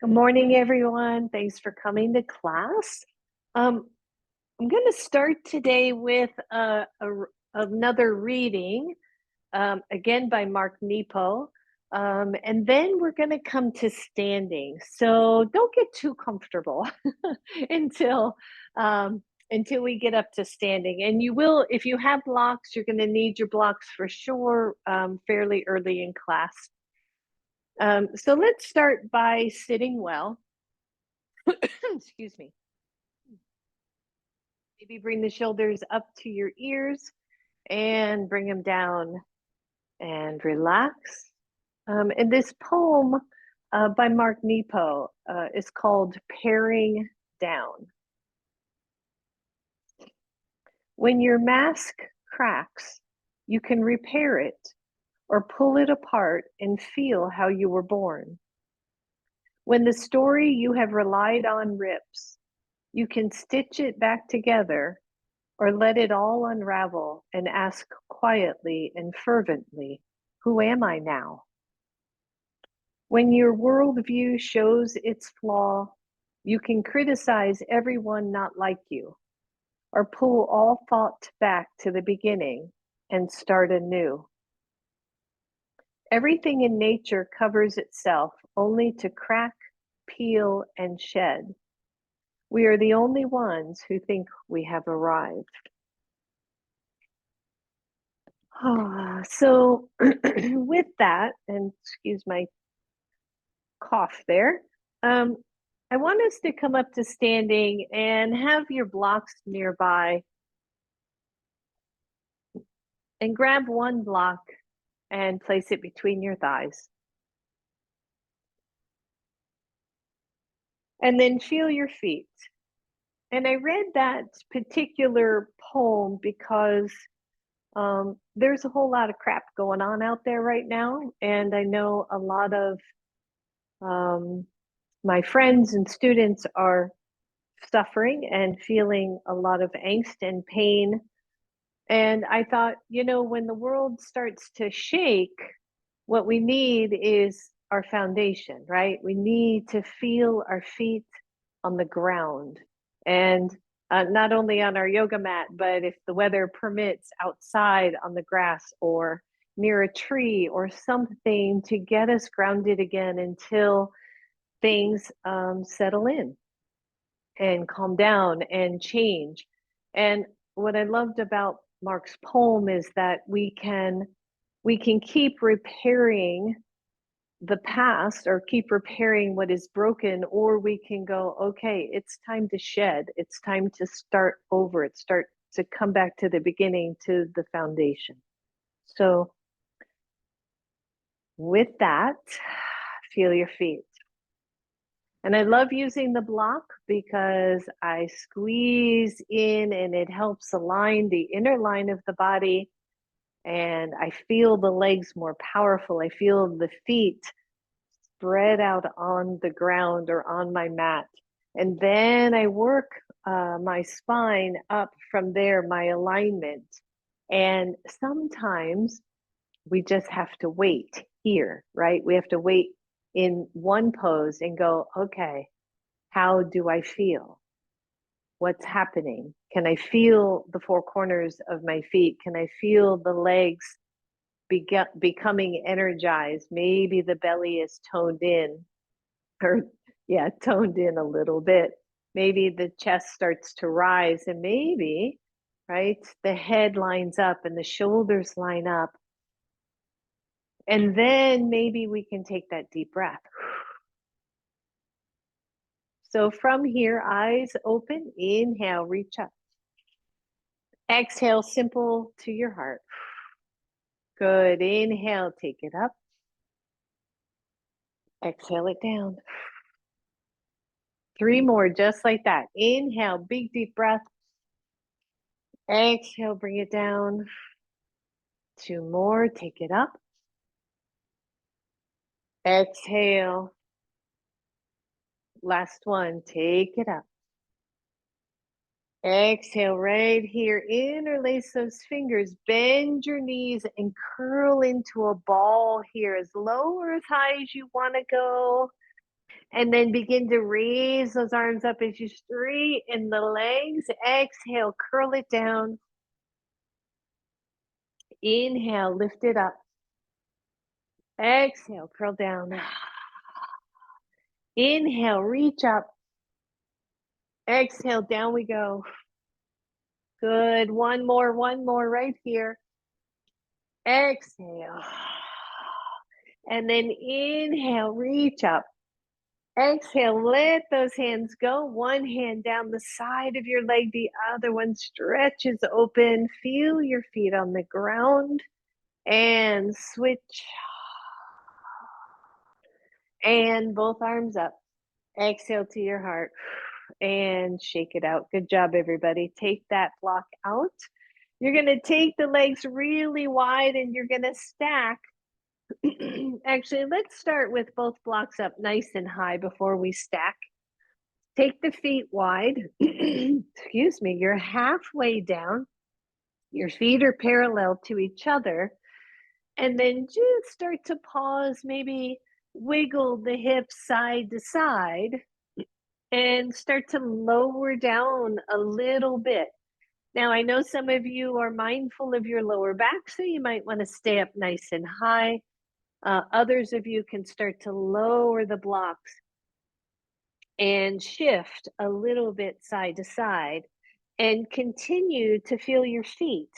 Good morning, everyone. Thanks for coming to class. Um, I'm going to start today with another reading, again by Mark Nepo, and then we're going to come to standing. So don't get too comfortable until um, until we get up to standing. And you will, if you have blocks, you're going to need your blocks for sure fairly early in class. So let's start by sitting well. Excuse me. Maybe bring the shoulders up to your ears and bring them down and relax. And this poem by Mark Nepo is called Paring Down. When your mask cracks, you can repair it or pull it apart and feel how you were born. When the story you have relied on rips, you can stitch it back together or let it all unravel and ask quietly and fervently, who am I now? When your worldview shows its flaw, you can criticize everyone not like you, or pull all thought back to the beginning and start anew. Everything in nature covers itself only to crack, peel, and shed. We are the only ones who think we have arrived. So with that, and excuse my cough there, I want us to come up to standing and have your blocks nearby and grab one block and place it between your thighs. And then feel your feet. And I read that particular poem because there's a whole lot of crap going on out there right now. And I know a lot of my friends and students are suffering and feeling a lot of angst and pain. And I thought, when the world starts to shake, what we need is our foundation, right? We need to feel our feet on the ground and not only on our yoga mat, but if the weather permits, outside on the grass or near a tree or something to get us grounded again until things settle in and calm down and change. And what I loved about Mark's poem is that we can keep repairing the past or keep repairing what is broken, or we can go, okay, it's time to shed, it's time to start over, it's start to come back to the beginning, to the foundation. So with that, feel your feet. And I love using the block because I squeeze in and it helps align the inner line of the body. And I feel the legs more powerful. I feel the feet spread out on the ground or on my mat. And then I work my spine up from there, my alignment. And sometimes we just have to wait here, right? We have to wait in one pose and go, okay, how do I feel? What's happening? Can I feel the four corners of my feet? Can I feel the legs becoming energized? Maybe the belly is toned in, or yeah, toned in a little bit. Maybe the chest starts to rise, and maybe, right, the head lines up and the shoulders line up. And then maybe we can take that deep breath. So from here, eyes open, inhale, reach up. Exhale, simple to your heart. Good. Inhale, take it up. Exhale it down. 3 more, just like that. Inhale, big deep breath. Exhale, bring it down. 2 more, take it up. Exhale. Last one, take it up. Exhale right here. Interlace those fingers. Bend your knees and curl into a ball here, as low or as high as you want to go. And then begin to raise those arms up as you straighten the legs. Exhale, curl it down. Inhale, lift it up. Exhale, curl down. Inhale, reach up. Exhale, down we go. Good. One more right here. Exhale. And then inhale, reach up. Exhale, let those hands go. One hand down the side of your leg, the other one stretches open. Feel your feet on the ground and switch. And both arms up. Exhale to your heart and shake it out. Good job, everybody. Take that block out. You're going to take the legs really wide and you're going to stack. Actually, let's start with both blocks up nice and high before we stack. Take the feet wide. Excuse me. You're halfway down. Your feet are parallel to each other. And then just start to pause, maybe wiggle the hips side to side and start to lower down a little bit. Now, I know some of you are mindful of your lower back, so you might want to stay up nice and high. Others of you can start to lower the blocks and shift a little bit side to side and continue to feel your feet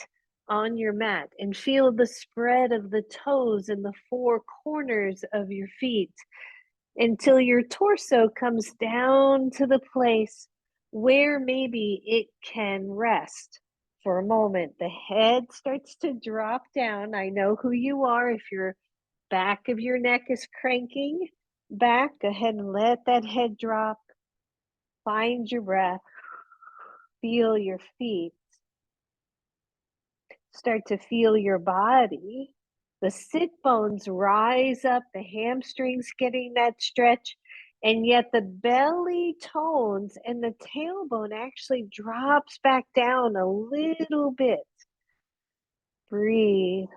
on your mat and feel the spread of the toes in the four corners of your feet until your torso comes down to the place where maybe it can rest for a moment. The head starts to drop down. I know who you are. If your back of your neck is cranking back, go ahead and let that head drop. Find your breath. Feel your feet. Start to feel your body. The sit bones rise up, the hamstrings getting that stretch, and yet the belly tones and the tailbone actually drops back down a little bit. Breathe.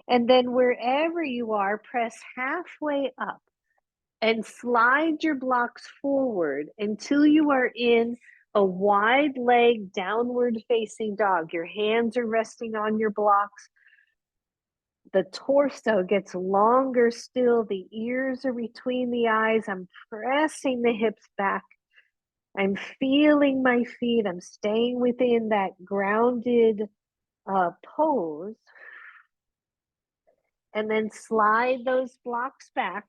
And then wherever you are, press halfway up and slide your blocks forward until you are in a wide leg downward facing dog. Your hands are resting on your blocks. The torso gets longer still. The ears are between the eyes. I'm pressing the hips back. I'm feeling my feet. I'm staying within that grounded pose. And then slide those blocks back.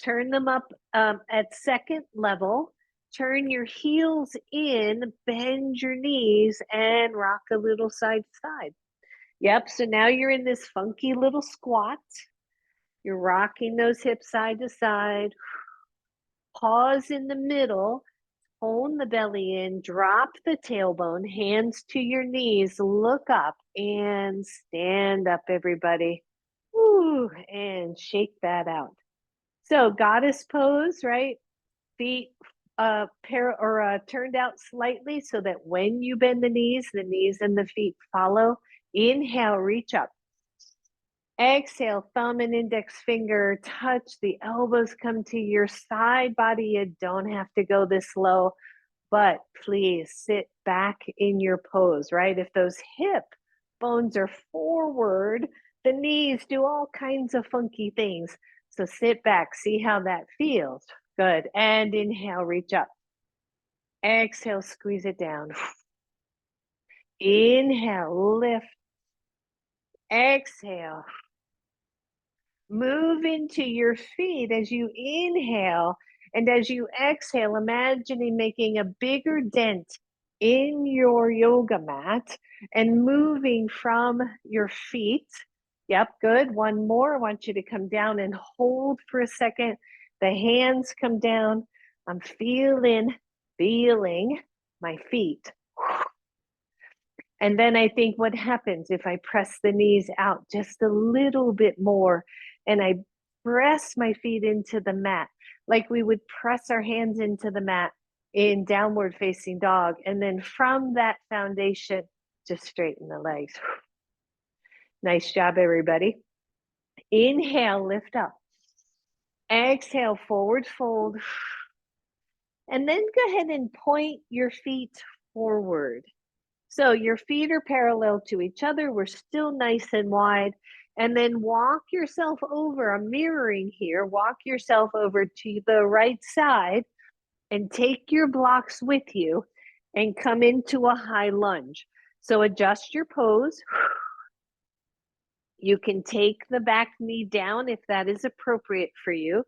Turn them up at second level. Turn your heels in, bend your knees, and rock a little side to side. Yep, so now you're in this funky little squat. You're rocking those hips side to side. Pause in the middle. Hold the belly in. Drop the tailbone. Hands to your knees. Look up and stand up, everybody. Woo, and shake that out. So goddess pose, right? Feet turned out slightly so that when you bend the knees and the feet follow. Inhale, reach up. Exhale, thumb and index finger touch. The elbows come to your side body. You don't have to go this low, but please sit back in your pose, right? If those hip bones are forward, the knees do all kinds of funky things. So sit back, see how that feels. Good. And inhale, reach up. Exhale, squeeze it down. Inhale, lift. Exhale. Move into your feet as you inhale, and as you exhale, imagining making a bigger dent in your yoga mat and moving from your feet. Yep, good. One more. I want you to come down and hold for a second. The hands come down. I'm feeling my feet. And then I think what happens if I press the knees out just a little bit more and I press my feet into the mat, like we would press our hands into the mat in downward facing dog. And then from that foundation, just straighten the legs. Nice job, everybody. Inhale, lift up. Exhale, forward fold. And then go ahead and point your feet forward. So your feet are parallel to each other. We're still nice and wide. And then walk yourself over. I'm mirroring here. Walk yourself over to the right side and take your blocks with you and come into a high lunge. So adjust your pose. You can take the back knee down if that is appropriate for you.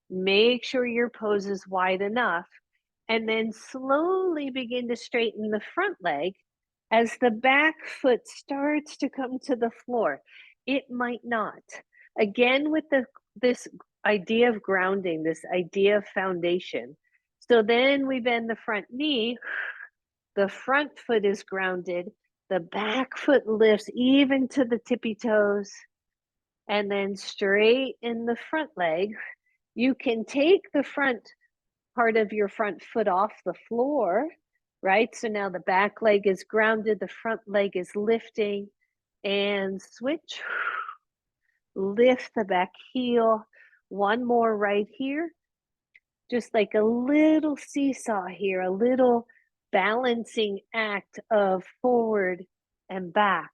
Make sure your pose is wide enough. And then slowly begin to straighten the front leg as the back foot starts to come to the floor. It might not. Again, with this idea of grounding, this idea of foundation. So then we bend the front knee. The front foot is grounded. The back foot lifts even to the tippy toes. And then straighten the front leg. You can take the front part of your front foot off the floor, right? So now the back leg is grounded, the front leg is lifting, and switch. Lift the back heel. One more right here. Just like a little seesaw here, a little balancing act of forward and back.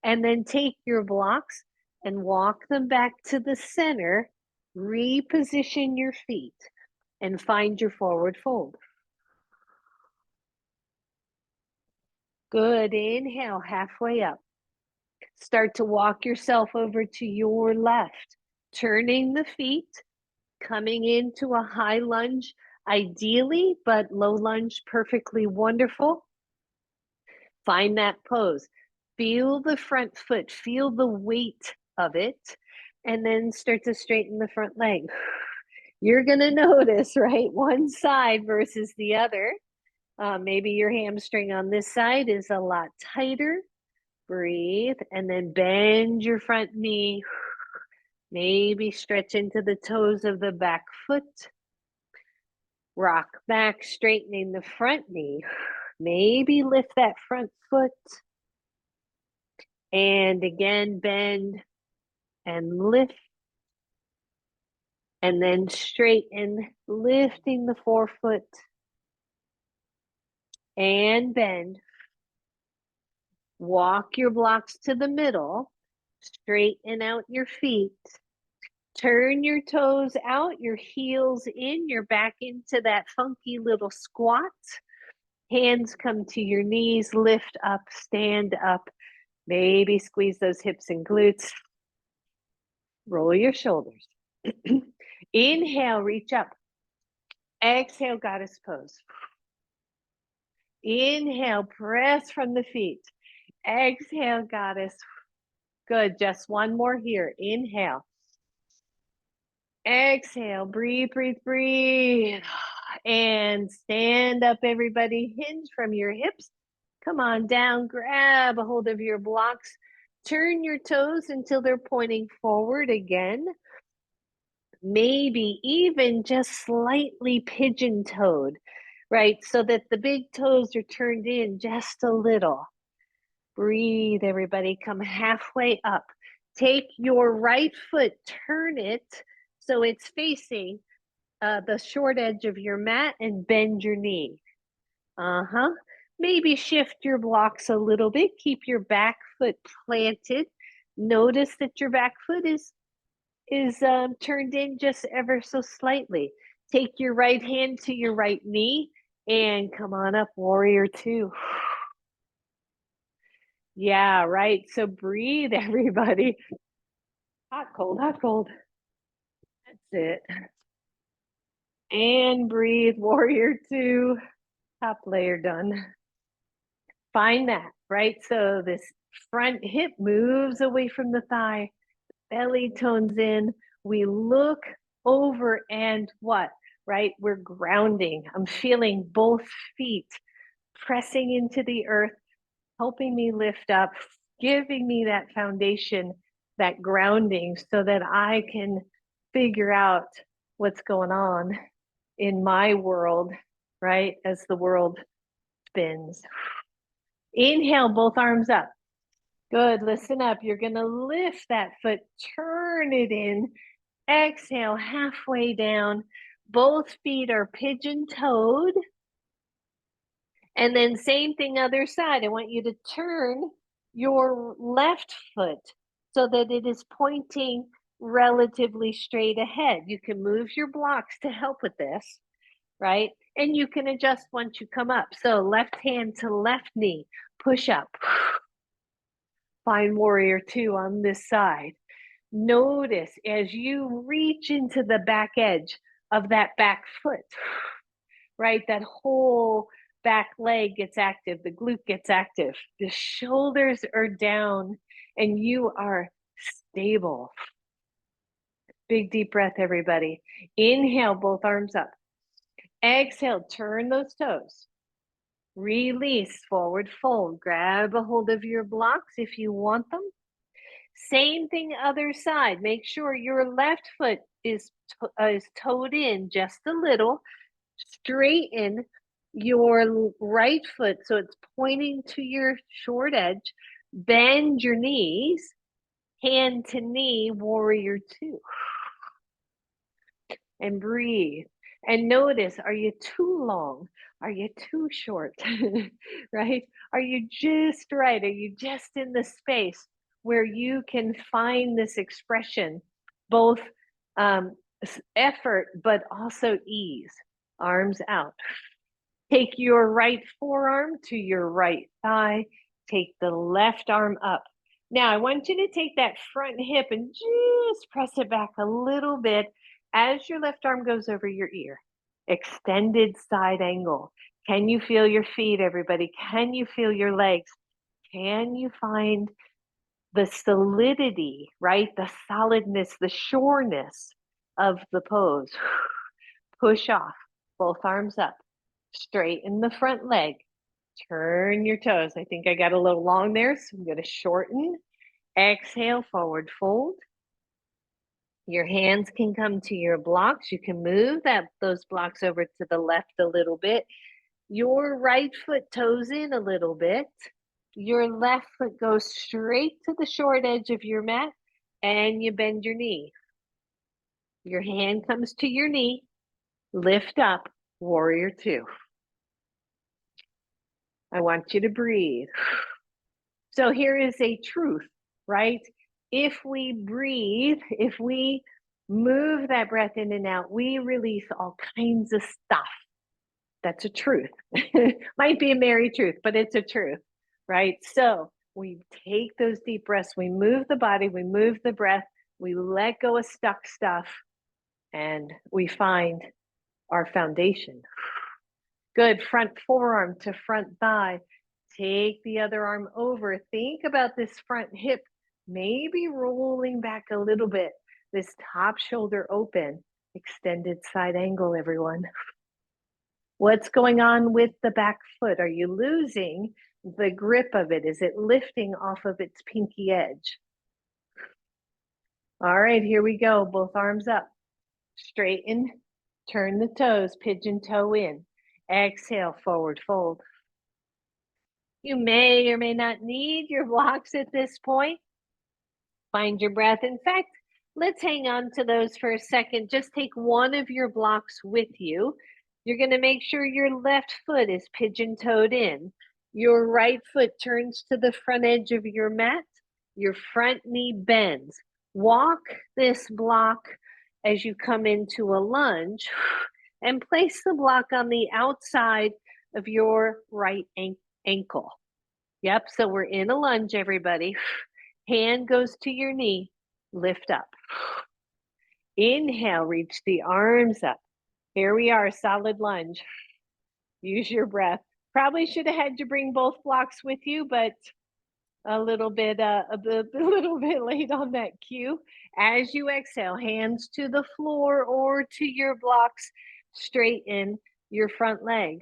And then take your blocks and walk them back to the center. Reposition your feet and find your forward fold. Good. Inhale, halfway up. Start to walk yourself over to your left, turning the feet, coming into a high lunge, ideally, but low lunge, perfectly wonderful. Find that pose. Feel the front foot, feel the weight of it, and then start to straighten the front leg. You're going to notice, right? One side versus the other. Maybe your hamstring on this side is a lot tighter. Breathe, and then bend your front knee. Maybe stretch into the toes of the back foot. Rock back, straightening the front knee. Maybe lift that front foot. And again, bend and lift. And then straighten, lifting the forefoot. And bend. Walk your blocks to the middle. Straighten out your feet. Turn your toes out, your heels in, you're back into that funky little squat. Hands come to your knees, lift up, stand up. Maybe squeeze those hips and glutes. Roll your shoulders. Inhale, reach up. Exhale, goddess pose. Inhale, press from the feet. Exhale, goddess. Good, just one more here. Inhale. Exhale, breathe, breathe, breathe. And stand up, everybody. Hinge from your hips. Come on down, grab a hold of your blocks. Turn your toes until they're pointing forward again. Maybe even just slightly pigeon-toed, right? So that the big toes are turned in just a little. Breathe, everybody. Come halfway up. Take your right foot, turn it so it's facing the short edge of your mat and bend your knee. Maybe shift your blocks a little bit. Keep your back foot planted. Notice that your back foot is turned in just ever so slightly. Take your right hand to your right knee and come on up, warrior two. Yeah, right. So breathe, everybody. Hot, cold, hot, cold. That's it. And breathe, warrior two. Top layer done. Find that, right? So this front hip moves away from the thigh, belly tones in. We look over and what, right? We're grounding. I'm feeling both feet pressing into the earth, helping me lift up, giving me that foundation, that grounding so that I can figure out what's going on in my world, right? As the world spins. Inhale, both arms up. Good, listen up. You're gonna lift that foot, turn it in, Exhale, halfway down. Both feet are pigeon-toed. And then same thing other side. I want you to turn your left foot so that it is pointing relatively straight ahead. You can move your blocks to help with this, right? And you can adjust once you come up. So left hand to left knee, push up. Find warrior two on this side. Notice as you reach into the back edge of that back foot, right? That whole back leg gets active, the glute gets active, the shoulders are down, and you are stable. Big deep breath, everybody. Inhale, both arms up. Exhale, turn those toes. Release, forward fold. Grab a hold of your blocks if you want them. Same thing, other side. Make sure your left foot is toed in just a little. Straighten your right foot so it's pointing to your short edge. Bend your knees, hand to knee, warrior two. And breathe. And notice, are you too long? Are you too short? Right? Are you just right? Are you just in the space where you can find this expression, both effort, but also ease? Arms out. Take your right forearm to your right thigh. Take the left arm up. Now, I want you to take that front hip and just press it back a little bit as your left arm goes over your ear. Extended side angle. Can you feel your feet, everybody? Can you feel your legs? Can you find the solidity, right? The solidness, the sureness of the pose. Push off, both arms up. Straighten the front leg. Turn your toes. I think I got a little long there, so I'm going to shorten. Exhale, forward fold. Your hands can come to your blocks. You can move those blocks over to the left a little bit. Your right foot toes in a little bit. Your left foot goes straight to the short edge of your mat, and you bend your knee. Your hand comes to your knee. Lift up, warrior two. I want you to breathe. So here is a truth, right? If we breathe, if we move that breath in and out, we release all kinds of stuff. That's a truth. Might be a merry truth, but it's a truth, right? So we take those deep breaths, we move the body, we move the breath, we let go of stuck stuff, and we find our foundation. Good, front forearm to front thigh. Take the other arm over. Think about this front hip, maybe rolling back a little bit. This top shoulder open, extended side angle, everyone. What's going on with the back foot? Are you losing the grip of it? Is it lifting off of its pinky edge? All right, here we go. Both arms up. Straighten, turn the toes, pigeon toe in. Exhale, forward fold. You may or may not need your blocks at this point. Find your breath. In fact, let's hang on to those for a second. Just take one of your blocks with you. You're going to make sure your left foot is pigeon-toed in. Your right foot turns to the front edge of your mat. Your front knee bends. Walk this block as you come into a lunge and place the block on the outside of your right ankle. Yep, so we're in a lunge, everybody. Hand goes to your knee, lift up. Inhale, reach the arms up. Here we are, solid lunge. Use your breath. Probably should have had you bring both blocks with you, but a little bit late on that cue. As you exhale, hands to the floor or to your blocks, straighten your front leg.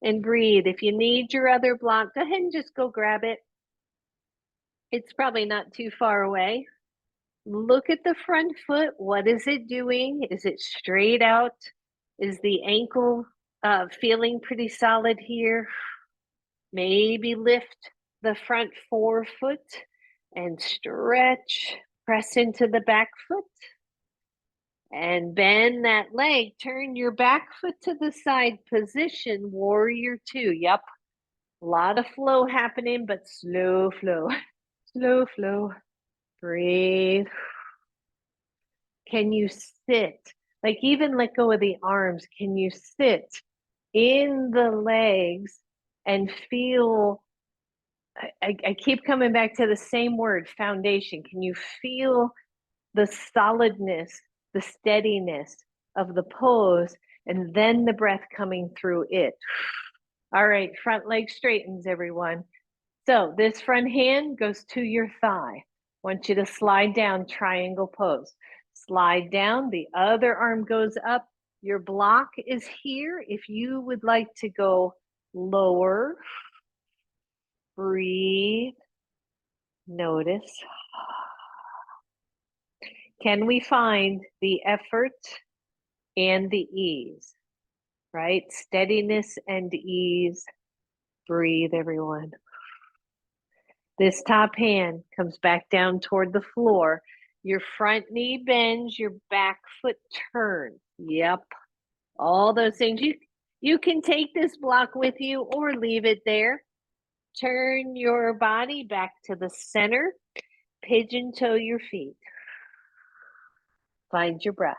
And breathe. If you need your other block, go ahead and just go grab it. It's probably not too far away. Look at the front foot. What is it doing? Is it straight out? Is the ankle feeling pretty solid here? Maybe lift the front forefoot and stretch Press into the back foot and bend that leg. Turn your back foot to the side position, warrior two. Yep. A lot of flow happening, but slow flow. Slow flow. Breathe. Can you sit? Like even let go of the arms. Can you sit in the legs and feel? I keep coming back to the same word, foundation. Can you feel the solidness, the steadiness of the pose, and then the breath coming through it? All right, front leg straightens, everyone. So this front hand goes to your thigh. I want you to slide down, triangle pose. Slide down, the other arm goes up. Your block is here. If you would like to go lower, breathe, notice. Can we find the effort and the ease, right? Steadiness and ease. Breathe, everyone. This top hand comes back down toward the floor. Your front knee bends, your back foot turns. Yep. All those things. You can take this block with you or leave it there. Turn your body back to the center. Pigeon toe your feet. Find your breath.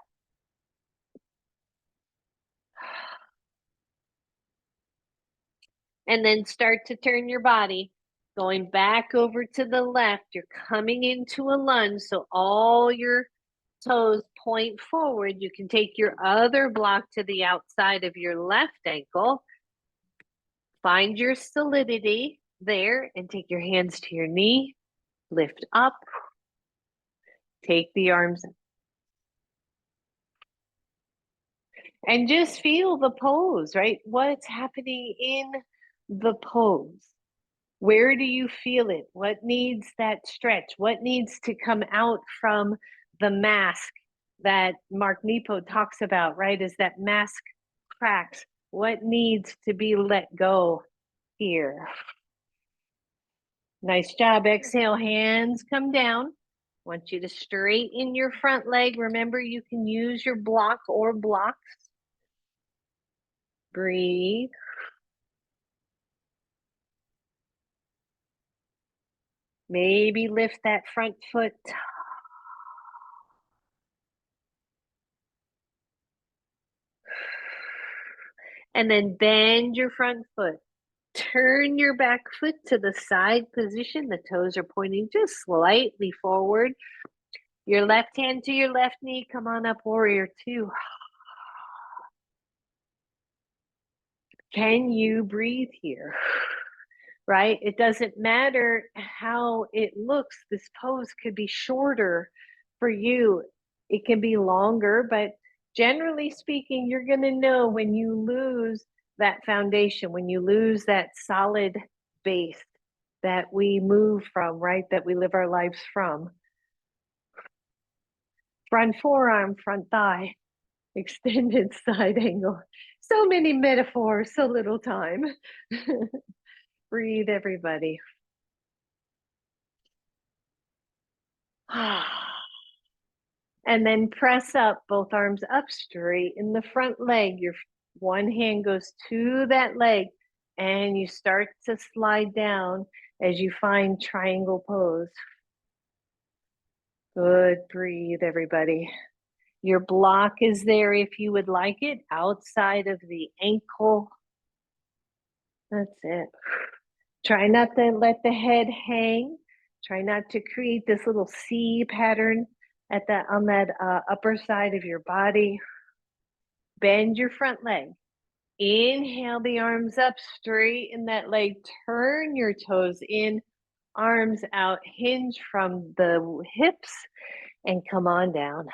And then start to turn your body. Going back over to the left. You're coming into a lunge. So all your toes point forward. You can take your other block to the outside of your left ankle. Find your solidity there and take your hands to your knee. Lift up. Take the arms and just feel the pose, right? What's happening in the pose? Where do you feel it? What needs that stretch? What needs to come out from the mask that Mark Nepo talks about, right? Is that mask cracks? What needs to be let go here? Nice job. Exhale, hands come down. Want you to straighten your front leg. Remember, you can use your block or blocks. Breathe. Maybe lift that front foot. And then bend your front foot. Turn your back foot to the side position. The toes are pointing just slightly forward. Your left hand to your left knee. Come on up, warrior two. Can you breathe here? Right? It doesn't matter how it looks. This pose could be shorter for you. It can be longer, but generally speaking, you're going to know when you lose that foundation, when you lose that solid base that we move from, right? That we live our lives from. Front forearm, front thigh, extended side angle. So many metaphors, so little time. Breathe, everybody. And then press up, both arms up straight in the front leg. Your one hand goes to that leg and you start to slide down as you find triangle pose. Good, breathe, everybody. Your block is there if you would like it, outside of the ankle. That's it. Try not to let the head hang. Try not to create this little C pattern at that on that upper side of your body. Bend your front leg. Inhale the arms up, straighten that leg, turn your toes in, arms out, hinge from the hips, and come on down.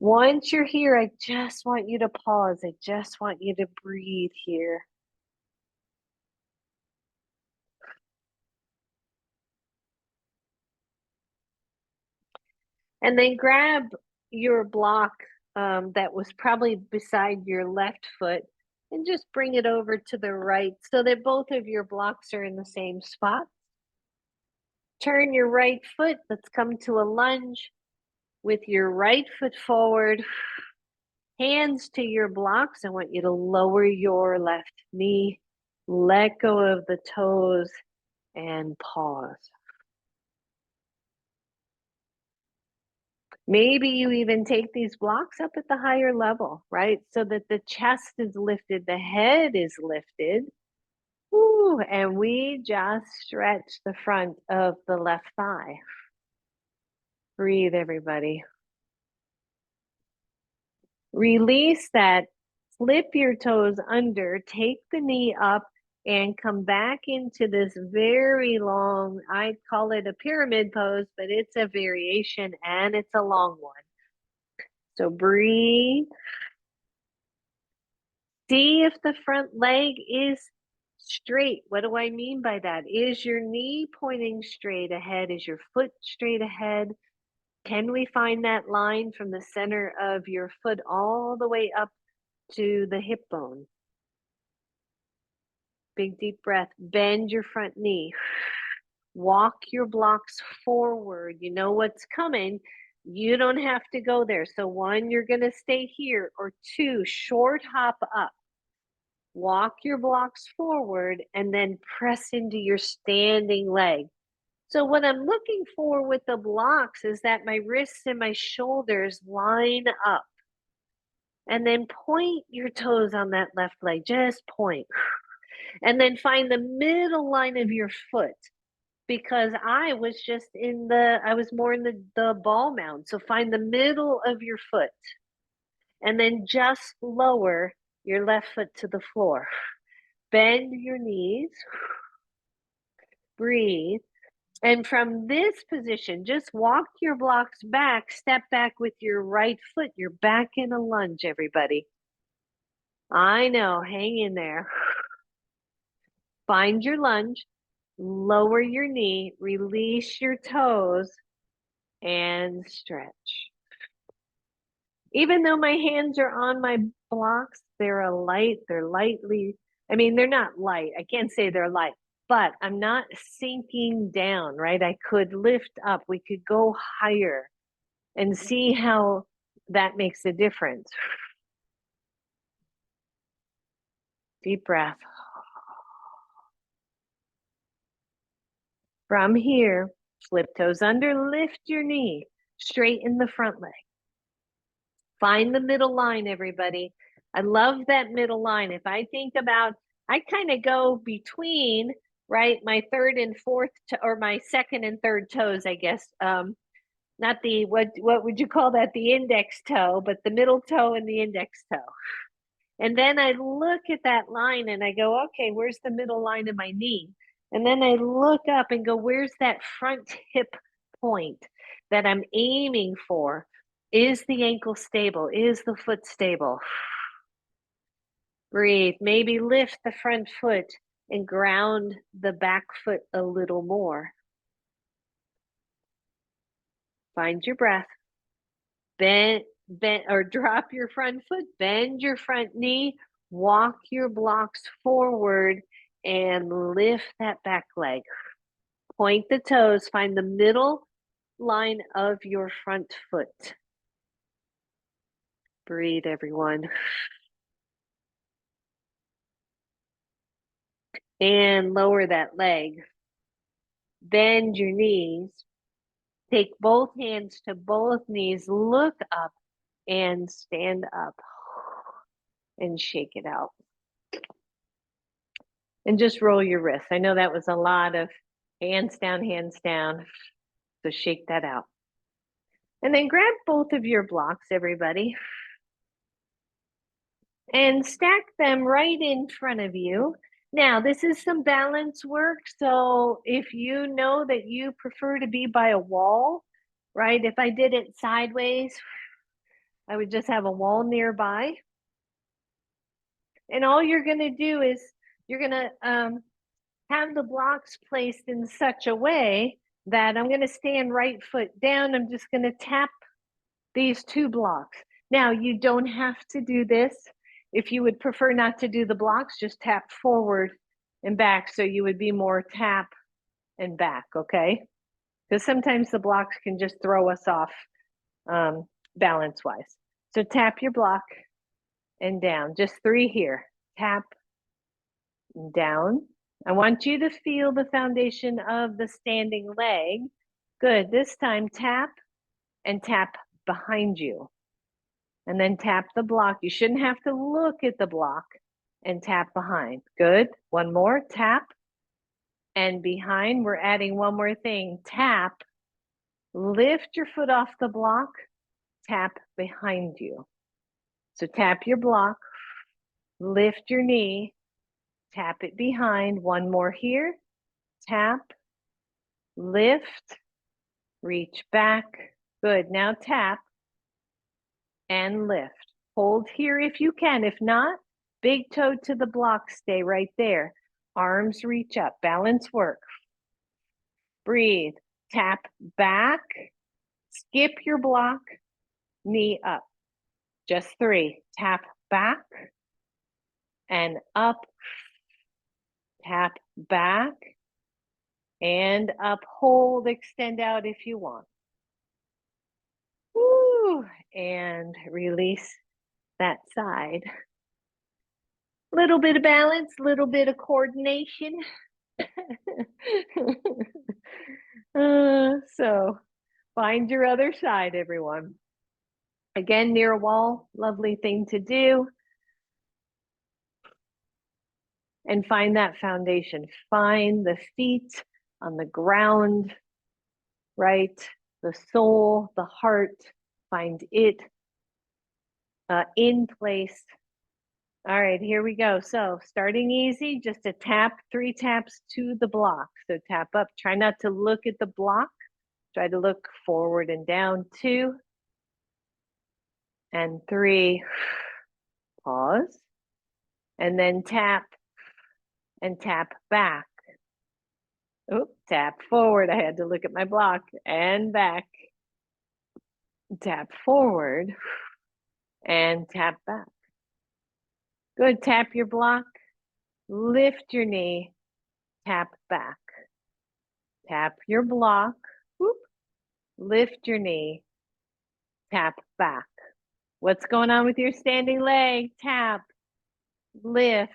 Once you're here, I just want you to pause. I just want you to breathe here. And then grab your block that was probably beside your left foot and just bring it over to the right so that both of your blocks are in the same spot. Turn your right foot. Let's come to a lunge with your right foot forward. Hands to your blocks. I want you to lower your left knee. Let go of the toes and pause. Maybe you even take these blocks up at the higher level, right? So that the chest is lifted, the head is lifted. Ooh, and we just stretch the front of the left thigh. Breathe, everybody. Release that. Flip your toes under, take the knee up, and come back into this very long, I call it a pyramid pose, but it's a variation and it's a long one. So breathe. See if the front leg is straight. What do I mean by that? Is your knee pointing straight ahead? Is your foot straight ahead? Can we find that line from the center of your foot all the way up to the hip bone? Big deep breath. Bend your front knee. Walk your blocks forward. You know what's coming. You don't have to go there. So one, you're going to stay here, or two, short hop up. Walk your blocks forward and then press into your standing leg. So what I'm looking for with the blocks is that my wrists and my shoulders line up. And then point your toes on that left leg, just point. And then find the middle line of your foot, because I was more in the ball mound. So find the middle of your foot and then just lower your left foot to the floor. Bend your knees, breathe. And from this position, just walk your blocks back, step back with your right foot. You're back in a lunge, everybody. I know, hang in there. Find your lunge, lower your knee, release your toes, and stretch. Even though my hands are on my blocks, they're lightly, they're not light. I can't say they're light, but I'm not sinking down, right? I could lift up. We could go higher and see how that makes a difference. Deep breath. From here, flip toes under, lift your knee, straighten the front leg. Find the middle line, everybody. I love that middle line. If I think about, I kind of go between, right, my third and fourth, or my second and third toes, I guess. Not the, what would you call that? The index toe, but the middle toe and the index toe. And then I look at that line and I go, okay, where's the middle line of my knee? And then I look up and go, where's that front hip point that I'm aiming for? Is the ankle stable? Is the foot stable? Breathe. Maybe lift the front foot and ground the back foot a little more. Find your breath. Bend, or drop your front foot, bend your front knee, walk your blocks forward, and lift that back leg. Point the toes, find the middle line of your front foot. Breathe, everyone. And lower that leg. Bend your knees. Take both hands to both knees. Look up and stand up. And shake it out. And just roll your wrists. I know that was a lot of hands down, hands down. So shake that out. And then grab both of your blocks, everybody, and stack them right in front of you. Now, this is some balance work. So if you know that you prefer to be by a wall, right? If I did it sideways, I would just have a wall nearby. And all you're going to do is you're going to have the blocks placed in such a way that I'm going to stand right foot down. I'm just going to tap these two blocks. Now, you don't have to do this. If you would prefer not to do the blocks, just tap forward and back. So you would be more tap and back, okay? because sometimes the blocks can just throw us off balance-wise. So tap your block and down. Just 3 here. Tap, down. I want you to feel the foundation of the standing leg. Good. This time, tap and tap behind you. And then tap the block. You shouldn't have to look at the block and tap behind. Good. One more. Tap and behind. We're adding one more thing. Tap. Lift your foot off the block. Tap behind you. So tap your block. Lift your knee. Tap it behind. One more here. Tap. Lift. Reach back. Good. Now tap and lift. Hold here if you can. If not, big toe to the block. Stay right there. Arms reach up. Balance work. Breathe. Tap back. Skip your block. Knee up. Just 3. Tap back and up. Tap back and up. Hold. Extend out if you want. Woo, and release that side. Little bit of balance, little bit of coordination. So find your other side, everyone. Again, near a wall, lovely thing to do. And find that foundation. Find the feet on the ground, right? The soul, the heart, find it in place. All right, here we go. So starting easy, just a tap, 3 taps to the block. So tap up, try not to look at the block. Try to look forward and down. 2 and 3, pause. And then tap and tap back. Oh, tap forward. I had to look at my block and back. Tap forward and tap back. Good. Tap your block. Lift your knee. Tap back. Tap your block. Whoop. Lift your knee. Tap back. What's going on with your standing leg? Tap. Lift.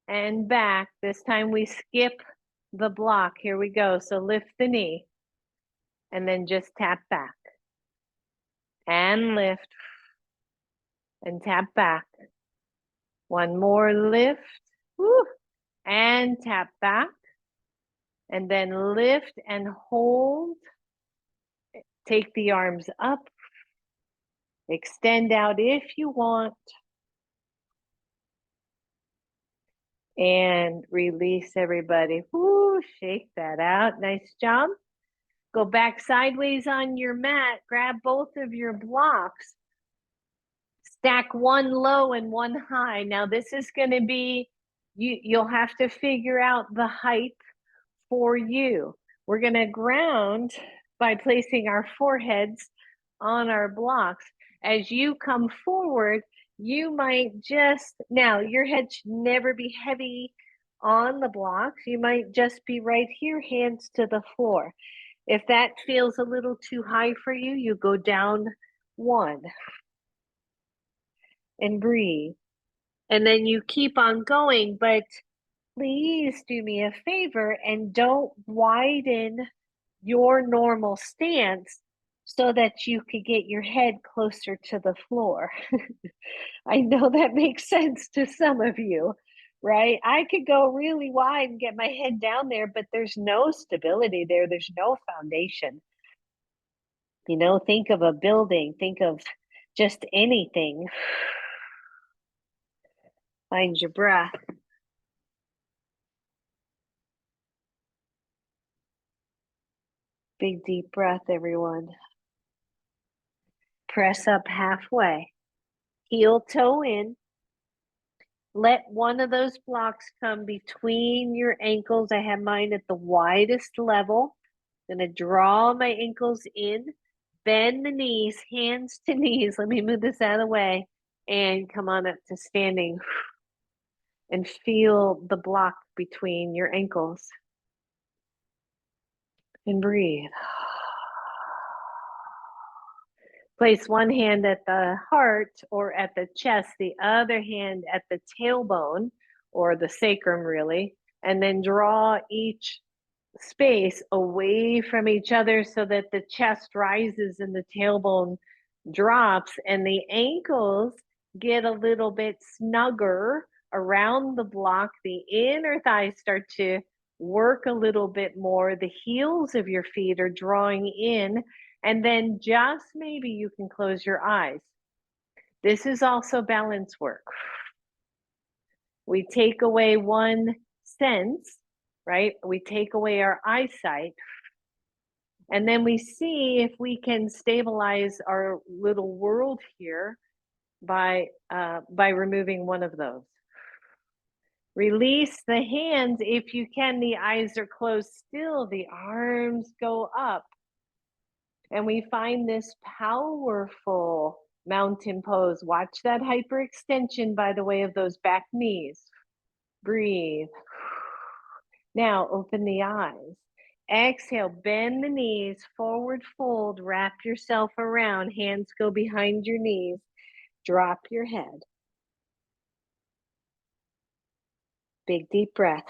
And back. This time we skip the block. Here we go. So lift the knee. And then just tap back. And lift. And tap back. One more lift. Woo. And tap back. And then lift and hold. Take the arms up. Extend out if you want. And release, everybody. Woo, shake that out. Nice job. Go back sideways on your mat. Grab both of your blocks. Stack one low and one high. Now this is going to be, you'll have to figure out the height for you. We're going to ground by placing our foreheads on our blocks. As you come forward, you might just, now your head should never be heavy on the blocks. You might just be right here, hands to the floor. If that feels a little too high for you, you go down 1 and breathe. And then you keep on going, but please do me a favor and don't widen your normal stance so that you could get your head closer to the floor. I know that makes sense to some of you, right? I could go really wide and get my head down there, but there's no stability there. There's no foundation. You know, think of a building, think of just anything. Find your breath. Big deep breath, everyone. Press up halfway. Heel toe in. Let one of those blocks come between your ankles. I have mine at the widest level. I'm going to draw my ankles in. Bend the knees, hands to knees. Let me move this out of the way. And come on up to standing. And feel the block between your ankles. And breathe. Place one hand at the heart or at the chest, the other hand at the tailbone or the sacrum, really, and then draw each space away from each other so that the chest rises and the tailbone drops and the ankles get a little bit snugger around the block. The inner thighs start to work a little bit more. The heels of your feet are drawing in, and then just maybe you can close your eyes. This is also balance work. We take away one sense, right? We take away our eyesight, and then we see if we can stabilize our little world here by removing one of those. Release the hands if you can. The eyes are closed still. The arms go up. And we find this powerful mountain pose. Watch that hyperextension by the way of those back knees. Breathe. Now open the eyes. Exhale, bend the knees, forward fold, wrap yourself around, hands go behind your knees, drop your head. Big deep breath.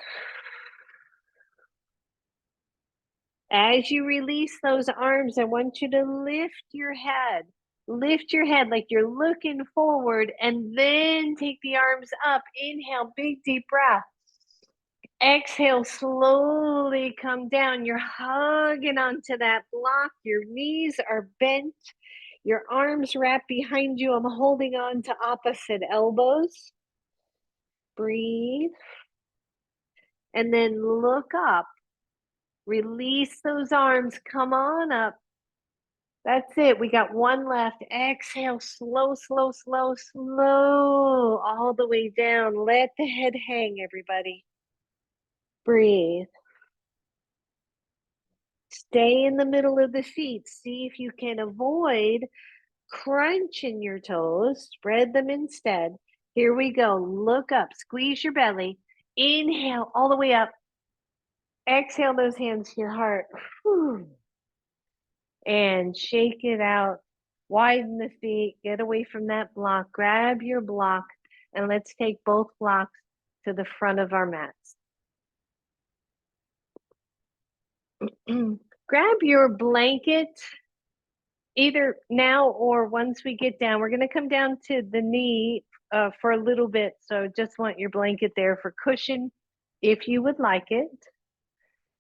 As you release those arms, I want you to lift your head. Lift your head like you're looking forward and then take the arms up. Inhale, big deep breath. Exhale, slowly come down. You're hugging onto that block. Your knees are bent. Your arms wrapped behind you. I'm holding on to opposite elbows. Breathe. And then look up. Release those arms. Come on up. That's it. We got one left. Exhale, slow, slow, slow, slow, all the way down. Let the head hang, everybody. Breathe. Stay in the middle of the feet. See if you can avoid crunching your toes. Spread them instead. Here we go. Look up. Squeeze your belly. Inhale all the way up. Exhale those hands to your heart. Whew. And shake it out. Widen the feet. Get away from that block. Grab your block. And let's take both blocks to the front of our mats. Grab your blanket either now or once we get down. We're going to come down to the knee for a little bit. So just want your blanket there for cushion if you would like it.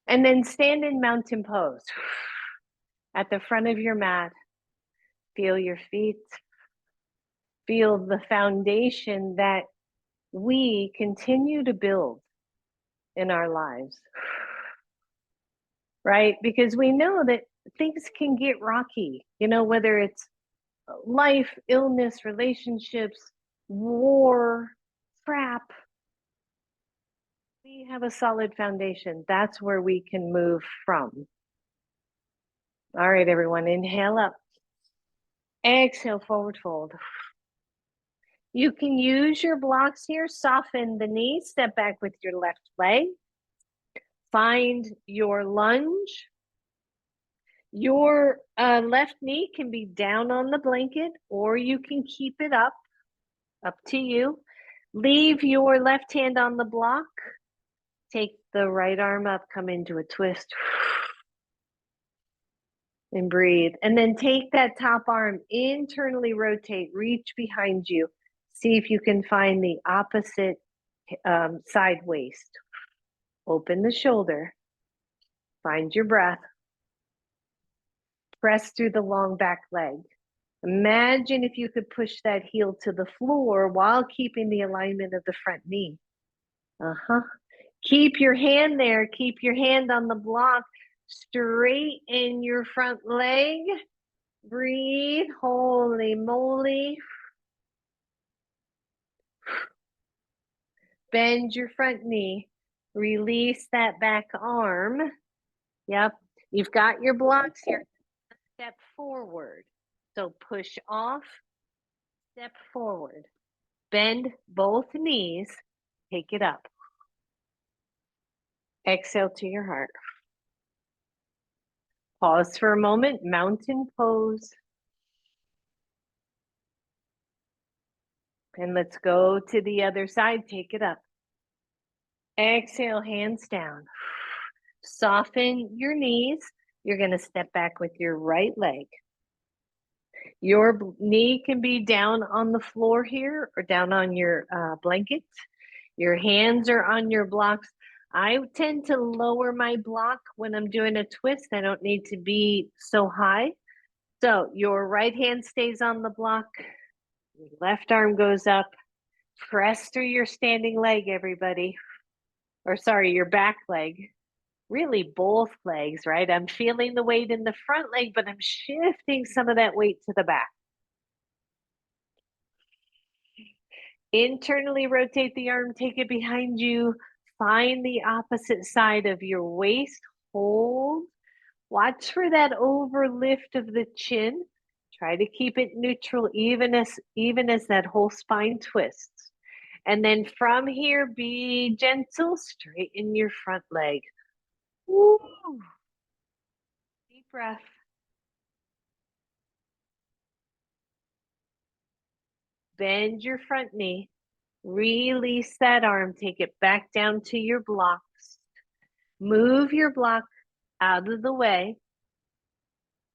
And then stand in mountain pose at the front of your mat. Feel your feet. Feel the foundation that we continue to build in our lives, right? Because we know that things can get rocky, you know, whether it's life, illness, relationships, war, crap. We have a solid foundation. That's where we can move from. All right, everyone, inhale up. Exhale, forward fold. You can use your blocks here. Soften the knee. Step back with your left leg. Find your lunge. Your left knee can be down on the blanket, or you can keep it up to you. Leave your left hand on the block. Take the right arm up, come into a twist. And breathe. And then take that top arm, internally rotate, reach behind you. See if you can find the opposite side waist. Open the shoulder. Find your breath. Press through the long back leg. Imagine if you could push that heel to the floor while keeping the alignment of the front knee. Keep your hand there. Keep your hand on the block. Straighten your front leg. Breathe. Holy moly. Bend your front knee. Release that back arm. Yep. You've got your blocks here. Step forward. So push off. Step forward. Bend both knees. Take it up. Exhale to your heart. Pause for a moment, mountain pose. And let's go to the other side, take it up. Exhale, hands down. Soften your knees. You're going to step back with your right leg. Your knee can be down on the floor here or down on your blanket. Your hands are on your blocks. I tend to lower my block when I'm doing a twist. I don't need to be so high. So your right hand stays on the block. Your left arm goes up. Press through your standing leg, everybody. Or sorry, your back leg. Really both legs, right? I'm feeling the weight in the front leg, but I'm shifting some of that weight to the back. Internally rotate the arm, take it behind you. Find the opposite side of your waist. Hold. Watch for that overlift of the chin. Try to keep it neutral, even as that whole spine twists. And then from here, be gentle, straighten your front leg. Woo. Deep breath. Bend your front knee. Release that arm. Take it back down to your blocks. Move your block out of the way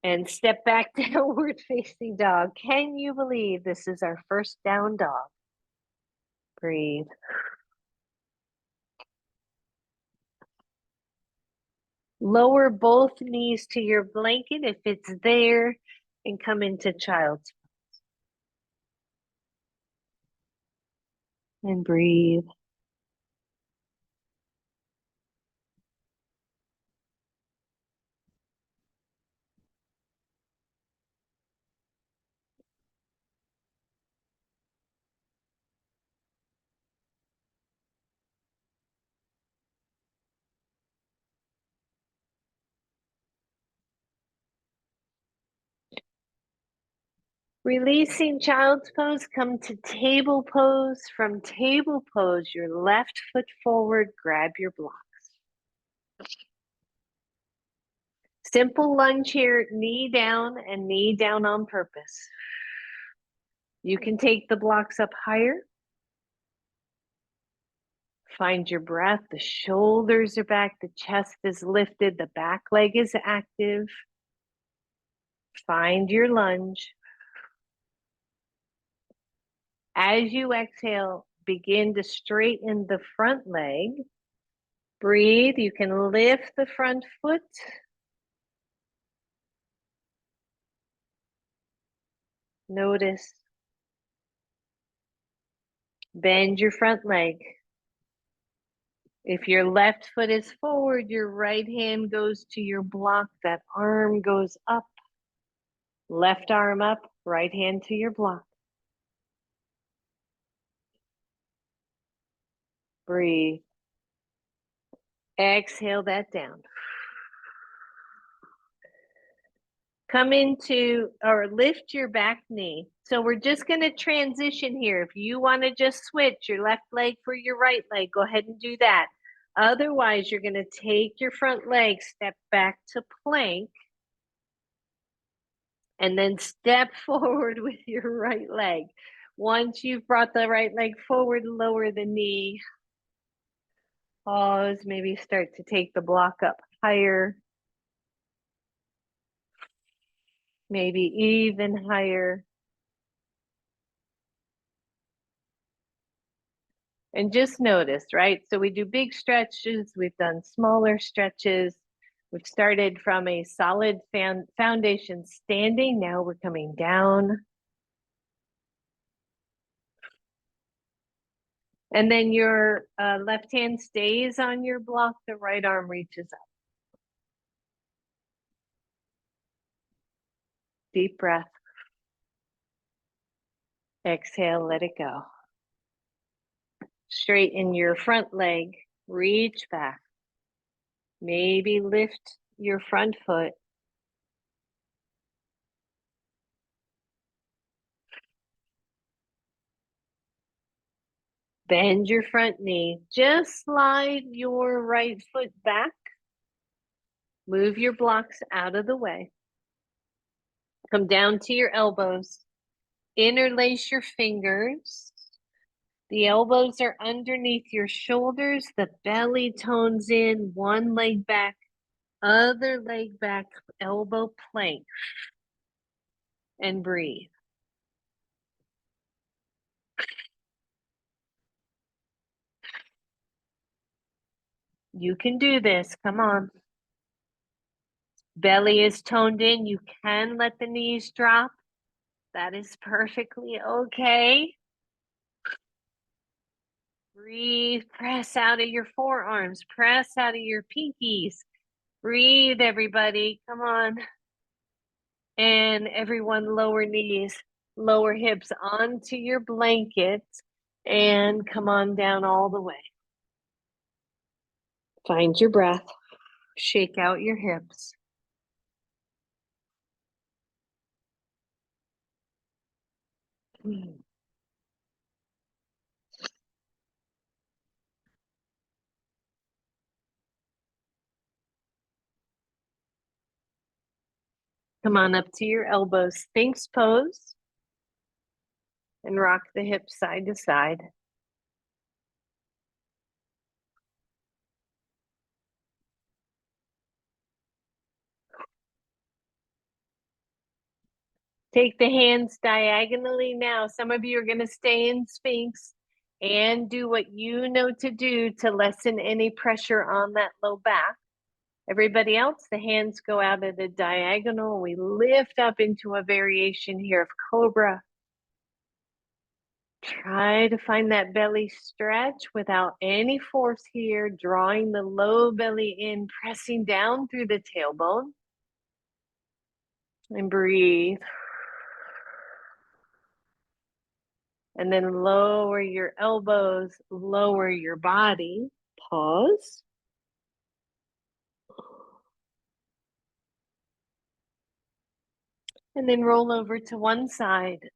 and step back to downward facing dog. Can you believe this is our first down dog? Breathe. Lower both knees to your blanket if it's there and come into child's pose. And breathe. Releasing child's pose, come to table pose. From table pose, your left foot forward, grab your blocks. Simple lunge here, knee down and knee down on purpose. You can take the blocks up higher. Find your breath. The shoulders are back, the chest is lifted, the back leg is active. Find your lunge. As you exhale, begin to straighten the front leg. Breathe. You can lift the front foot. Notice. Bend your front leg. If your left foot is forward, your right hand goes to your block. That arm goes up. Left arm up, right hand to your block. Breathe. Exhale that down. Come into or lift your back knee. So we're just going to transition here. If you want to just switch your left leg for your right leg, go ahead and do that. Otherwise, you're going to take your front leg, step back to plank, and then step forward with your right leg. Once you've brought the right leg forward, lower the knee. Pause, maybe start to take the block up higher. Maybe even higher. And just notice, right? So we do big stretches, we've done smaller stretches. We've started from a solid foundation standing. Now we're coming down. And then your left hand stays on your block, the right arm reaches up. Deep breath. Exhale, let it go. Straighten your front leg, reach back. Maybe lift your front foot. Bend your front knee. Just slide your right foot back. Move your blocks out of the way. Come down to your elbows. Interlace your fingers. The elbows are underneath your shoulders. The belly tones in. One leg back, other leg back, elbow plank. And breathe. You can do this. Come on. Belly is toned in. You can let the knees drop. That is perfectly okay. Breathe. Press out of your forearms. Press out of your pinkies. Breathe, everybody. Come on. And everyone, lower knees, lower hips onto your blanket. And come on down all the way. Find your breath. Shake out your hips. Come on up to your elbows. Sphinx pose. And rock the hips side to side. Take the hands diagonally now. Some of you are going to stay in Sphinx and do what you know to do to lessen any pressure on that low back. Everybody else, the hands go out at a diagonal. We lift up into a variation here of Cobra. Try to find that belly stretch without any force here, drawing the low belly in, pressing down through the tailbone. And breathe. And then lower your elbows, lower your body. Pause. And then roll over to one side.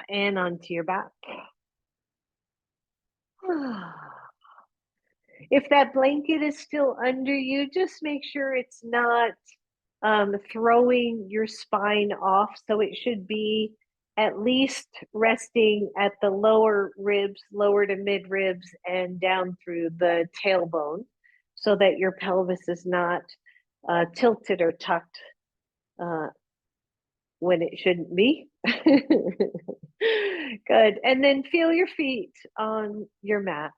And onto your back. If that blanket is still under you, just make sure it's not throwing your spine off. So it should be at least resting at the lower ribs, lower to mid ribs, and down through the tailbone so that your pelvis is not tilted or tucked when it shouldn't be. Good. And then feel your feet on your mat.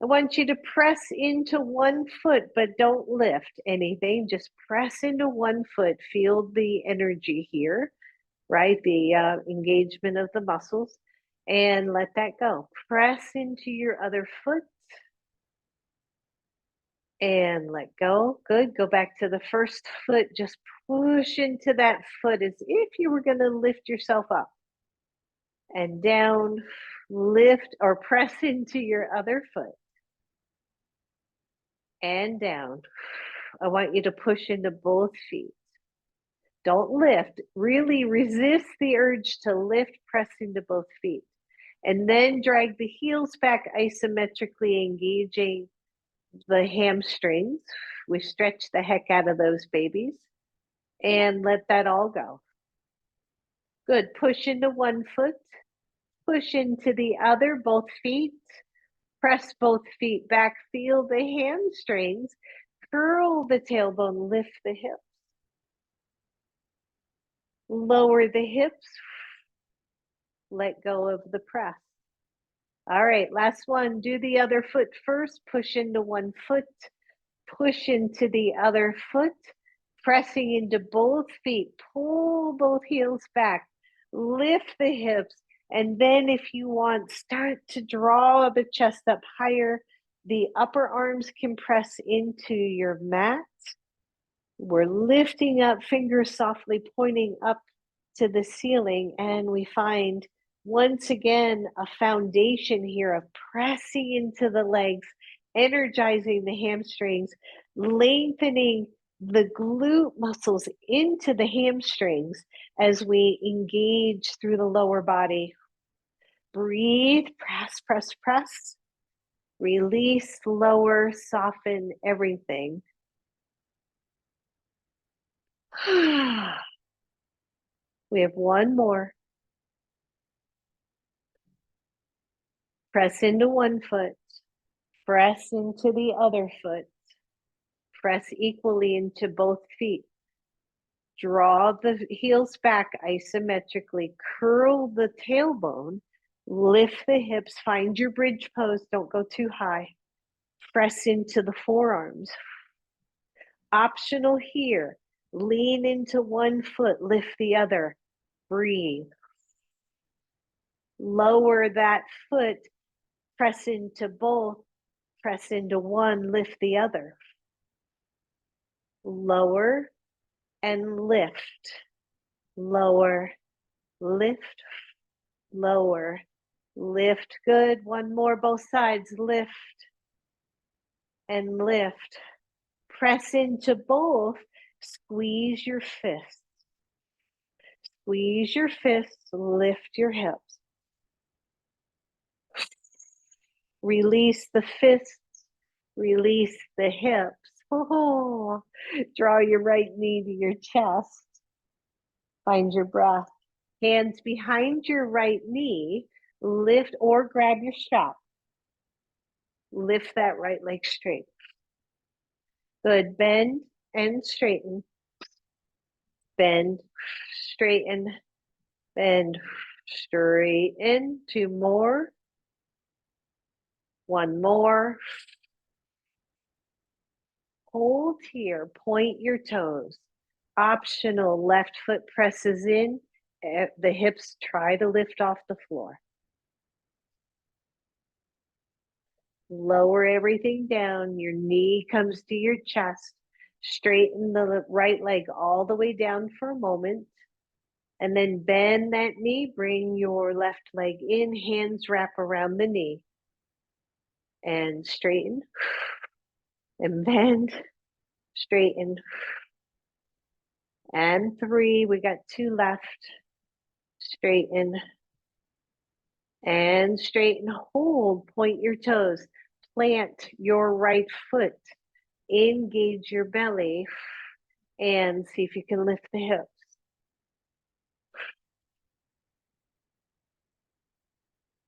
I want you to press into one foot, but don't lift anything. Just press into one foot. Feel the energy here, right? The engagement of the muscles, and let that go. Press into your other foot and let go. Good. Go back to the first foot. Just push into that foot as if you were going to lift yourself up and down. Lift or press into your other foot and down. I want you to push into both feet. Don't lift. Really resist the urge to lift, press into both feet. And then drag the heels back isometrically, engaging the hamstrings. We stretch the heck out of those babies. And let that all go. Good. Push into one foot. Push into the other, both feet. Press both feet back. Feel the hamstrings. Curl the tailbone. Lift the hips. Lower the hips. Let go of the press. All right, last one. Do the other foot first. Push into one foot. Push into the other foot. Pressing into both feet. Pull both heels back. Lift the hips. And then if you want, start to draw the chest up higher. The upper arms can press into your mat. We're lifting up, fingers softly pointing up to the ceiling, and we find once again a foundation here of pressing into the legs, energizing the hamstrings, lengthening the glute muscles into the hamstrings as we engage through the lower body. Breathe, press, press, press. Release, lower, soften everything. We have one more. Press into one foot. Press into the other foot. Press equally into both feet. Draw the heels back isometrically. Curl the tailbone. Lift the hips. Find your bridge pose. Don't go too high. Press into the forearms. Optional here. Lean into one foot. Lift the other. Breathe. Lower that foot. Press into both. Press into one. Lift the other. Lower and lift. Lower, lift, lower, lift. Good. One more, both sides. Lift and lift. Press into both. Squeeze your fists. Squeeze your fists. Lift your hips. Release the fists. Release the hips. Oh, draw your right knee to your chest. Find your breath. Hands behind your right knee. Lift or grab your strap. Lift that right leg straight. Good. Bend and straighten. Bend, straighten, bend, straighten. Two more. One more. Hold here. Point your toes. Optional, left foot presses in. The hips try to lift off the floor. Lower everything down. Your knee comes to your chest. Straighten the right leg all the way down for a moment. And then bend that knee. Bring your left leg in. Hands wrap around the knee. And straighten. And bend. Straighten. And 3. We got 2 left. Straighten. And straighten. Hold. Point your toes. Plant your right foot. Engage your belly. And see if you can lift the hips.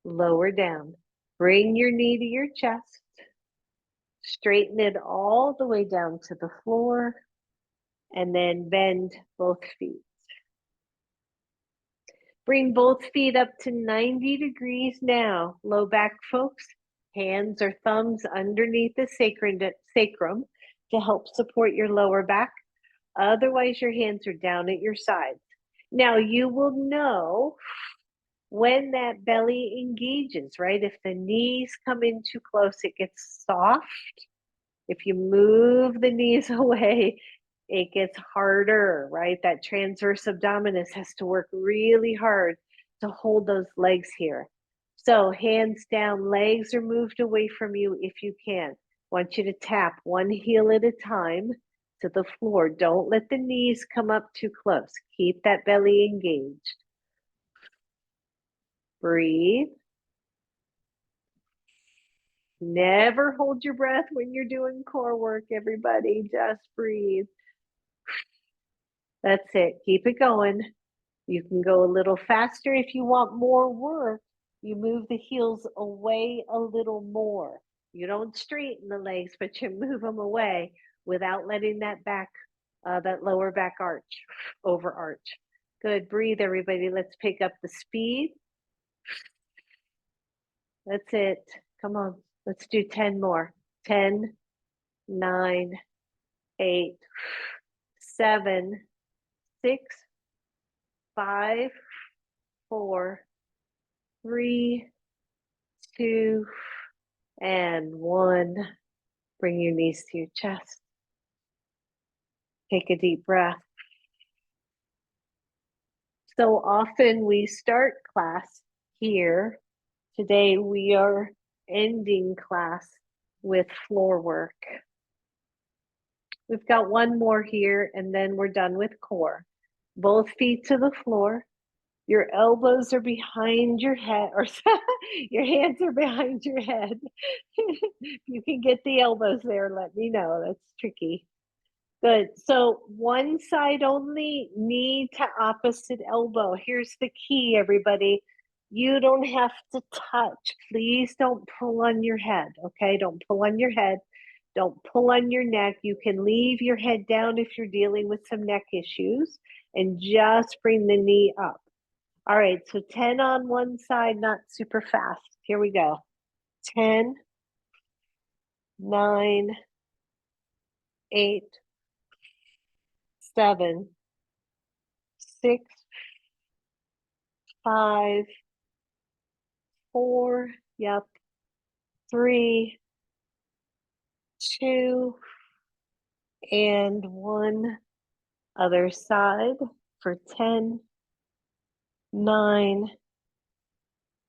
Lower down. Bring your knee to your chest. Straighten it all the way down to the floor. And then bend both feet. Bring both feet up to 90 degrees now. Low back, folks. Hands or thumbs underneath the sacrum to help support your lower back. Otherwise, your hands are down at your sides. Now, you will know when that belly engages, right? If the knees come in too close, it gets soft. If you move the knees away, it gets harder, right? That transverse abdominis has to work really hard to hold those legs here. So hands down, legs are moved away from you if you can. I want you to tap one heel at a time to the floor. Don't let the knees come up too close. Keep that belly engaged. Breathe. Never hold your breath when you're doing core work, everybody. Just breathe. That's it. Keep it going. You can go a little faster if you want more work. You move the heels away a little more. You don't straighten the legs, but you move them away without letting that lower back arch, over arch. Good. Breathe, everybody. Let's pick up the speed. That's it. Come on. Let's do 10 more. 10, 9, 8, 7, 6, 5, 4, 3, 2, and 1. Bring your knees to your chest. Take a deep breath. So often we start class here. Today we are ending class with floor work. We've got one more here and then we're done with core. Both feet to the floor. Your elbows are behind your head, or your hands are behind your head. You can get the elbows there, let me know. That's tricky. Good. So one side only, knee to opposite elbow. Here's the key, everybody. You don't have to touch. Please don't pull on your head, okay? Don't pull on your head. Don't pull on your neck. You can leave your head down if you're dealing with some neck issues and just bring the knee up. All right, so 10 on one side, not super fast. Here we go. 10, 9, 8, 7, 6, 5, 4, yep, 3, 2, and 1. Other side for 10, 9,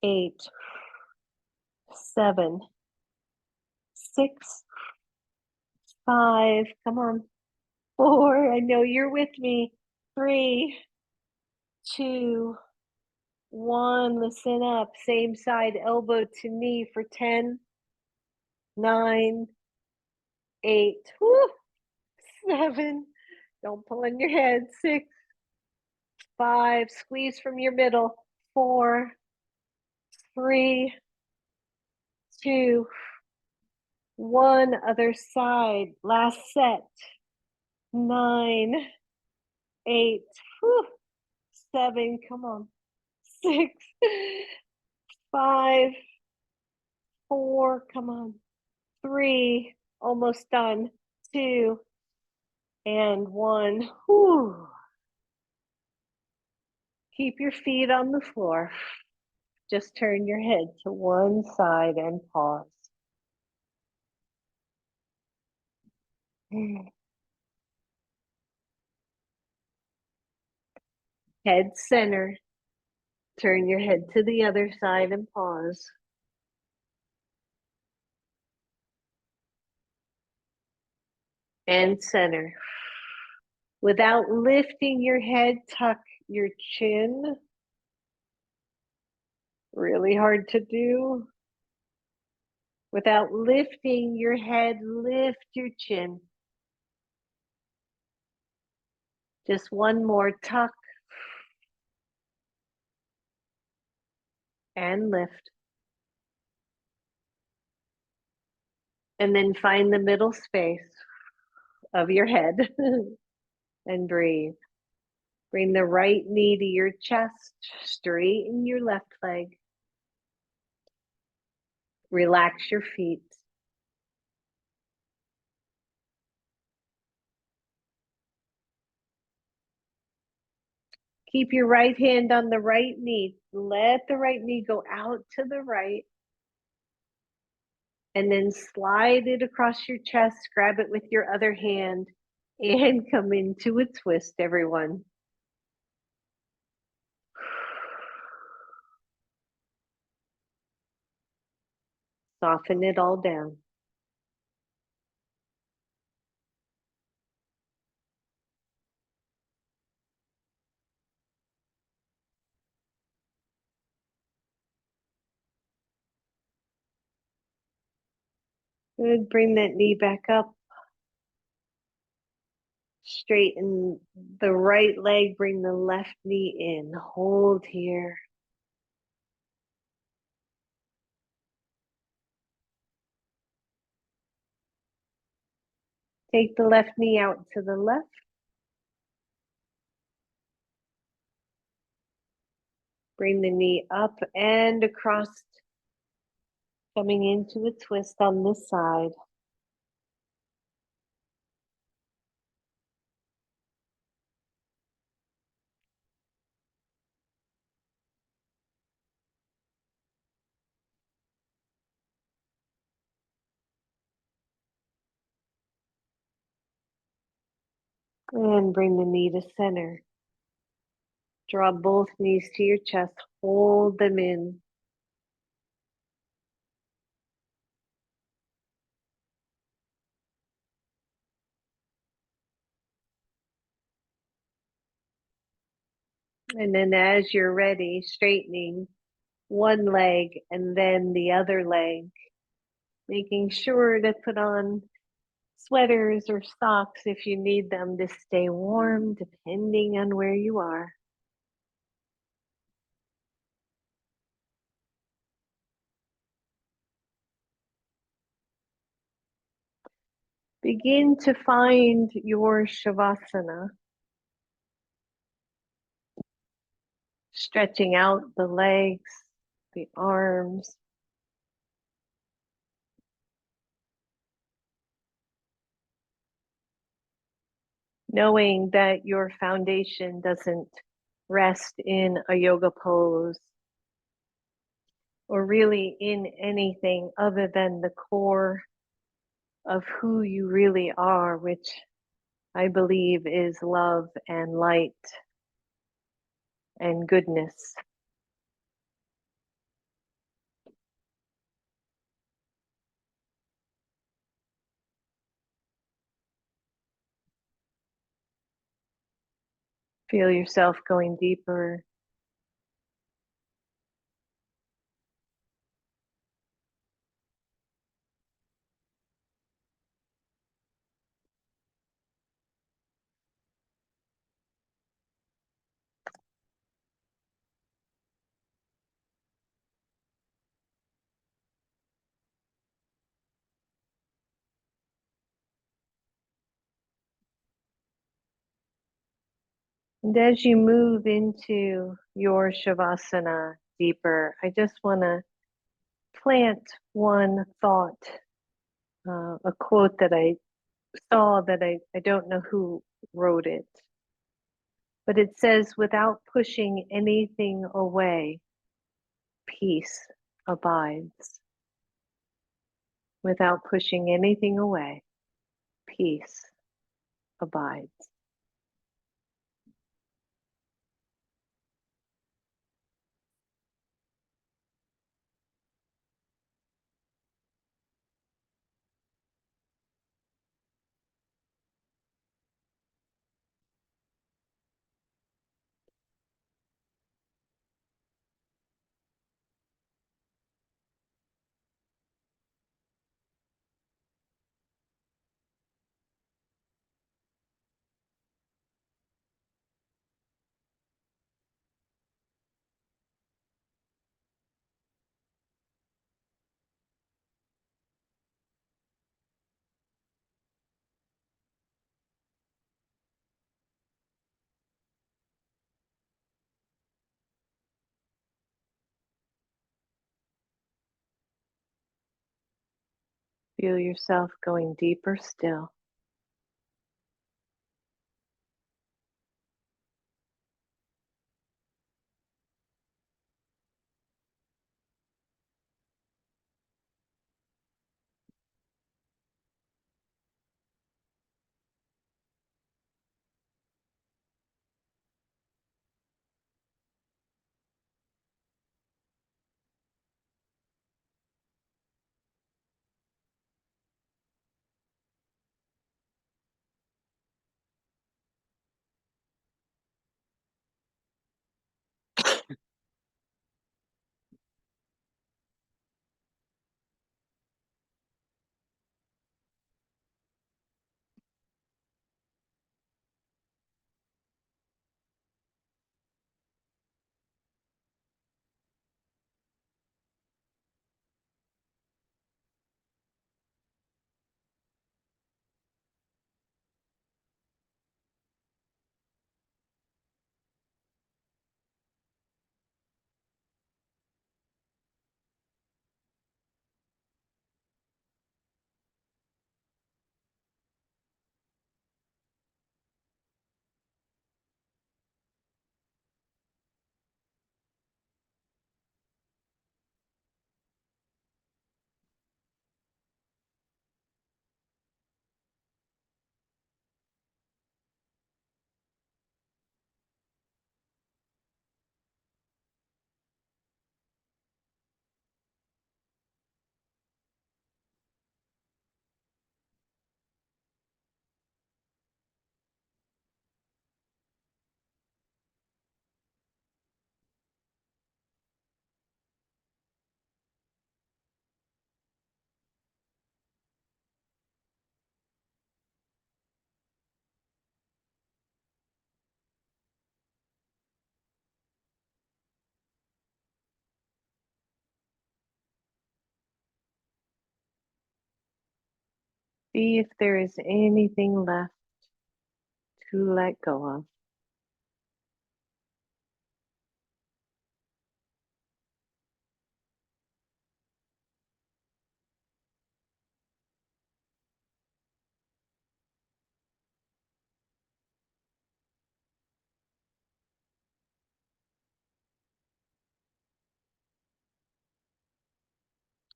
8, 7, 6, 5, come on, 4, I know you're with me, 3, 2, 1, listen up, same side, elbow to knee for 10, 9, 8, whoo, 7, don't pull in your head, 6, 5, squeeze from your middle, 4, 3, 2, 1, other side, last set, 9, 8, whew, 7, come on, 6, 5, 4, come on, 3, almost done, 2, and 1. Whew. Keep your feet on the floor. Just turn your head to one side and pause. Head center. Turn your head to the other side and pause. And center. Without lifting your head, tuck your chin. Really hard to do. Without lifting your head, lift your chin. Just one more, tuck and lift. And then find the middle space of your head and breathe. Bring the right knee to your chest, straighten your left leg. Relax your feet. Keep your right hand on the right knee. Let the right knee go out to the right. And then slide it across your chest. Grab it with your other hand and come into a twist, everyone. Soften it all down. Good. Bring that knee back up. Straighten the right leg. Bring the left knee in. Hold here. Take the left knee out to the left. Bring the knee up and across, coming into a twist on this side. And bring the knee to center. Draw both knees to your chest. Hold them in. And then as you're ready, straightening one leg and then the other leg, making sure to put on sweaters or socks if you need them to stay warm, depending on where you are. Begin to find your Shavasana, stretching out the legs, the arms, knowing that your foundation doesn't rest in a yoga pose or really in anything other than the core of who you really are, which I believe is love and light and goodness. Feel yourself going deeper. And as you move into your Shavasana deeper, I just want to plant one thought, a quote that I saw that I don't know who wrote it, but it says, without pushing anything away, peace abides. Without pushing anything away, peace abides. Feel yourself going deeper still. See if there is anything left to let go of.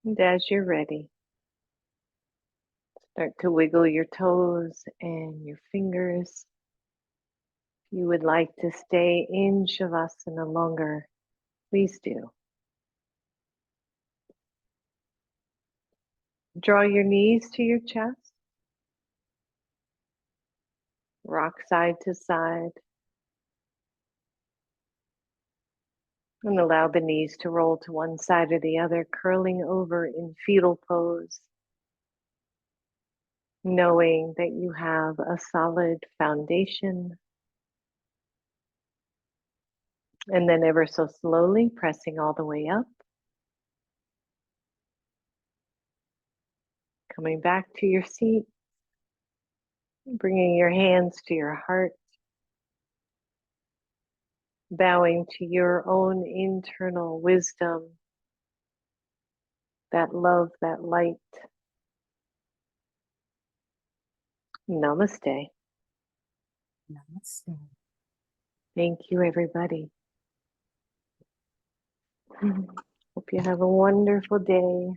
And as you're ready, start to wiggle your toes and your fingers. If you would like to stay in Shavasana longer, please do. Draw your knees to your chest. Rock side to side. And allow the knees to roll to one side or the other, curling over in fetal pose, knowing that you have a solid foundation. And then ever so slowly pressing all the way up. Coming back to your seat. Bringing your hands to your heart. Bowing to your own internal wisdom. That love, that light. Namaste. Namaste. Thank you, everybody. Hope you have a wonderful day.